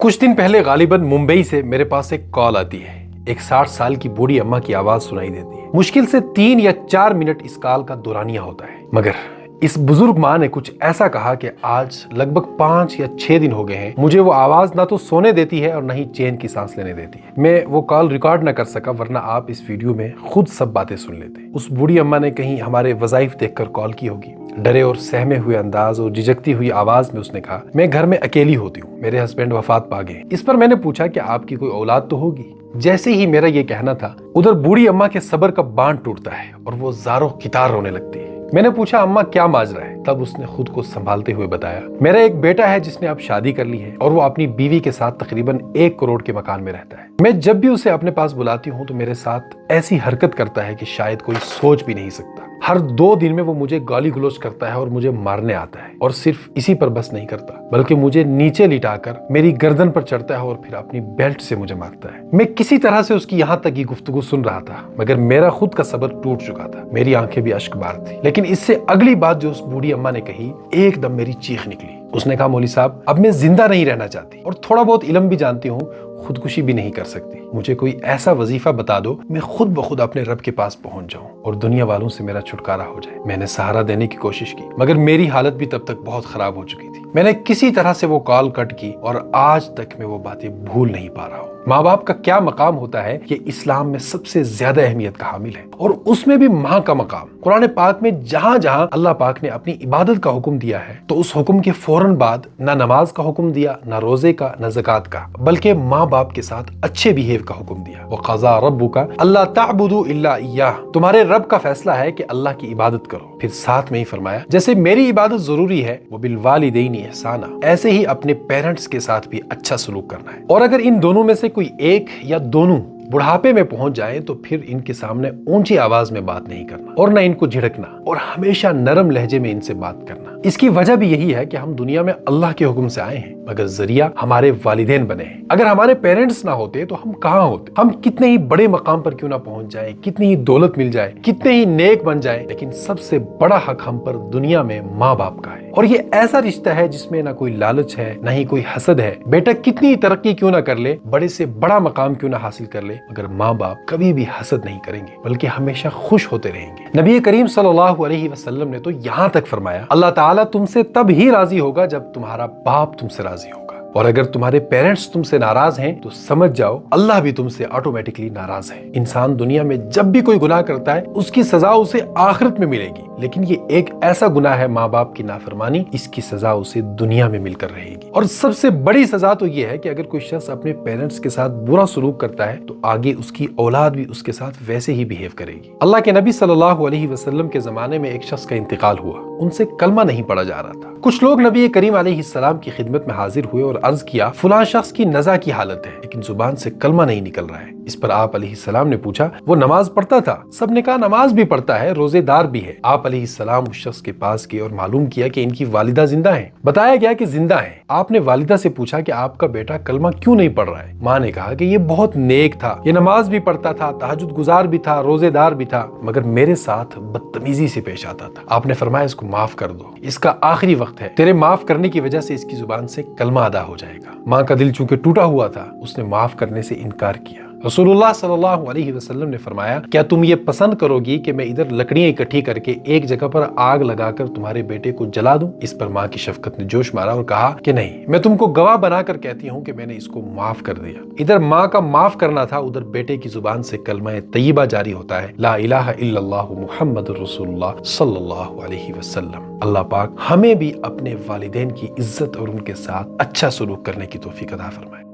کچھ دن پہلے غالباً ممبئی سے میرے پاس ایک کال آتی ہے. ایک 60 سال کی بوڑھی اماں کی آواز سنائی دیتی ہے. مشکل سے 3 یا 4 منٹ اس کال کا دورانیہ ہوتا ہے، مگر اس بزرگ ماں نے کچھ ایسا کہا کہ آج لگ بھگ 5 یا 6 دن ہو گئے ہیں مجھے وہ آواز نہ تو سونے دیتی ہے اور نہ ہی چین کی سانس لینے دیتی ہے. میں وہ کال ریکارڈ نہ کر سکا، ورنہ آپ اس ویڈیو میں خود سب باتیں سن لیتے. اس بوڑھی اماں نے کہیں ہمارے وظائف دیکھ کر کال کی ہوگی. ڈرے اور سہمے ہوئے انداز اور جھجکتی ہوئی آواز میں اس نے کہا، میں گھر میں اکیلی ہوتی ہوں، میرے ہسبینڈ وفات پا گئے. اس پر میں نے پوچھا کہ آپ کی کوئی اولاد تو ہوگی. جیسے ہی میرا یہ کہنا تھا، ادھر بوڑھی اماں کے صبر کا باندھ ٹوٹتا ہے اور وہ زاروں کتار رونے لگتی ہے. میں نے پوچھا، اماں کیا ماجرا ہے؟ تب اس نے خود کو سنبھالتے ہوئے بتایا، میرا ایک بیٹا ہے جس نے اب شادی کر لی ہے اور وہ اپنی بیوی کے ساتھ تقریباً 1 کروڑ کے مکان میں رہتا ہے. میں جب بھی اسے اپنے پاس بلاتی ہوں تو میرے ساتھ ایسی حرکت کرتا ہے کہ شاید کوئی سوچ بھی نہیں سکتا. ہر 2 دن میں وہ مجھے گالی گلوچ کرتا ہے اور مجھے مارنے آتا ہے، اور صرف اسی پر بس نہیں کرتا بلکہ مجھے نیچے لٹا کر میری گردن پر چڑھتا ہے اور پھر اپنی بیلٹ سے مجھے مارتا ہے. میں کسی طرح سے اس کی یہاں تک کی گفتگو سن رہا تھا، مگر میرا خود کا صبر ٹوٹ چکا تھا. میری آنکھیں بھی اشک بار تھی. لیکن اس سے اگلی بات جو اس بوڑھی اماں نے کہی، ایک دم میری چیخ نکلی. اس نے کہا، مولوی صاحب اب میں زندہ نہیں رہنا چاہتی اور تھوڑا بہت علم بھی جانتی ہوں، خودکشی بھی نہیں کر سکتی. مجھے کوئی ایسا وظیفہ بتا دو میں خود بخود اپنے رب کے پاس پہنچ جاؤں اور دنیا والوں سے میرا چھٹکارا ہو جائے. میں نے سہارا دینے کی کوشش کی، مگر میری حالت بھی تب تک بہت خراب ہو چکی تھی. میں نے کسی طرح سے وہ کال کٹ کی اور آج تک میں وہ باتیں بھول نہیں پا رہا ہوں. ماں باپ کا کیا مقام ہوتا ہے یہ اسلام میں سب سے زیادہ اہمیت کا حامل ہے، اور اس میں بھی ماں کا مقام. قرآن پاک میں جہاں جہاں اللہ پاک نے اپنی عبادت کا حکم دیا ہے تو اس حکم کے فوراً بعد نہ نماز کا حکم دیا، نہ روزے کا، نہ زکوٰۃ کا، بلکہ ماں باپ کے ساتھ اچھے بیہیو کا حکم دیا. وَقَضَىٰ رَبُّكَ أَلَّا تَعْبُدُوا إِلَّا إِيَّاهُ، تمہارے رب کا فیصلہ ہے کہ اللہ کی عبادت کرو. پھر ساتھ میں ہی فرمایا، جیسے میری عبادت ضروری ہے وَبِالْوَالِدَيْنِ إِحْسَانًا، ایسے ہی اپنے پیرنٹس کے ساتھ بھی اچھا سلوک کرنا ہے. اور اگر ان دونوں میں سے کوئی ایک یا دونوں بڑھاپے میں پہنچ جائیں تو پھر ان کے سامنے اونچی آواز میں بات نہیں کرنا اور نہ ان کو جھڑکنا، اور ہمیشہ نرم لہجے میں ان سے بات کرنا. اس کی وجہ بھی یہی ہے کہ ہم دنیا میں اللہ کے حکم سے آئے ہیں، مگر ذریعہ ہمارے والدین بنے ہیں. اگر ہمارے پیرنٹس نہ ہوتے تو ہم کہاں ہوتے؟ ہم کتنے ہی بڑے مقام پر کیوں نہ پہنچ جائیں، کتنی ہی دولت مل جائے، کتنے ہی نیک بن جائیں، لیکن سب سے بڑا حق ہم پر دنیا میں ماں باپ کا ہے. اور یہ ایسا رشتہ ہے جس میں نہ کوئی لالچ ہے، نہ ہی کوئی حسد ہے. بیٹا کتنی ہی ترقی کیوں نہ کر لے، بڑے سے بڑا مقام کیوں نہ حاصل کر لے، مگر ماں باپ کبھی بھی حسد نہیں کریں گے بلکہ ہمیشہ خوش ہوتے رہیں گے. نبی کریم صلی اللہ علیہ وسلم نے تو یہاں تک فرمایا، اللہ تعالیٰ تم سے تب ہی راضی ہوگا جب تمہارا باپ تم سے راضی ہوگا، اور اگر تمہارے پیرنٹس تم سے ناراض ہیں تو سمجھ جاؤ اللہ بھی تم سے آٹومیٹکلی ناراض ہے. انسان دنیا میں جب بھی کوئی گناہ کرتا ہے اس کی سزا اسے آخرت میں ملے گی، لیکن یہ ایک ایسا گناہ ہے ماں باپ کی نافرمانی، اس کی سزا اسے دنیا میں مل کر رہے گی. اور سب سے بڑی سزا تو یہ ہے کہ اگر کوئی شخص اپنے پیرنٹس کے ساتھ برا سلوک کرتا ہے تو آگے اس کی اولاد بھی اس کے ساتھ ویسے ہی بیہیو کرے گی. اللہ کے نبی صلی اللہ علیہ وسلم کے زمانے میں ایک شخص کا انتقال ہوا، ان سے کلمہ نہیں پڑھا جا رہا تھا. کچھ لوگ نبی کریم علیہ السلام کی خدمت میں حاضر ہوئے اور عرض کیا، فلاں شخص کی نزع کی حالت ہے لیکن زبان سے کلمہ نہیں نکل رہا ہے. اس پر آپ علیہ السلام نے پوچھا، وہ نماز پڑھتا تھا؟ سب نے کہا نماز بھی پڑھتا ہے، روزے دار بھی ہے. آپ علیہ السلام اس شخص کے پاس گئے اور معلوم کیا کہ ان کی والدہ زندہ ہیں. بتایا گیا کہ زندہ ہیں. آپ نے والدہ سے پوچھا کہ آپ کا بیٹا کلمہ کیوں نہیں پڑھ رہا ہے؟ ماں نے کہا کہ یہ بہت نیک تھا، یہ نماز بھی پڑھتا تھا، تہجد گزار بھی تھا، روزے دار بھی تھا، مگر میرے ساتھ بدتمیزی سے پیش آتا تھا. آپ نے فرمایا اس کو معاف کر دو، اس کا آخری وقت ہے، تیرے معاف کرنے کی وجہ سے اس کی زبان سے کلمہ ادا ہو جائے گا. ماں کا دل چونکہ ٹوٹا ہوا تھا، اس نے معاف کرنے سے انکار کیا. رسول اللہ صلی اللہ علیہ وسلم نے فرمایا، کیا تم یہ پسند کرو گی کہ میں ادھر لکڑیاں اکٹھی کر کے ایک جگہ پر آگ لگا کر تمہارے بیٹے کو جلا دوں؟ اس پر ماں کی شفقت نے جوش مارا اور کہا کہ نہیں، میں تم کو گواہ بنا کر کہتی ہوں کہ میں نے اس کو معاف کر دیا. ادھر ماں کا معاف کرنا تھا، ادھر بیٹے کی زبان سے کلمہ طیبہ جاری ہوتا ہے، لا الہ الا اللہ محمد رسول اللہ صلی اللہ علیہ وسلم. اللہ پاک ہمیں بھی اپنے والدین کی عزت اور ان کے ساتھ اچھا سلوک کرنے کی توفیق عطا فرمائے.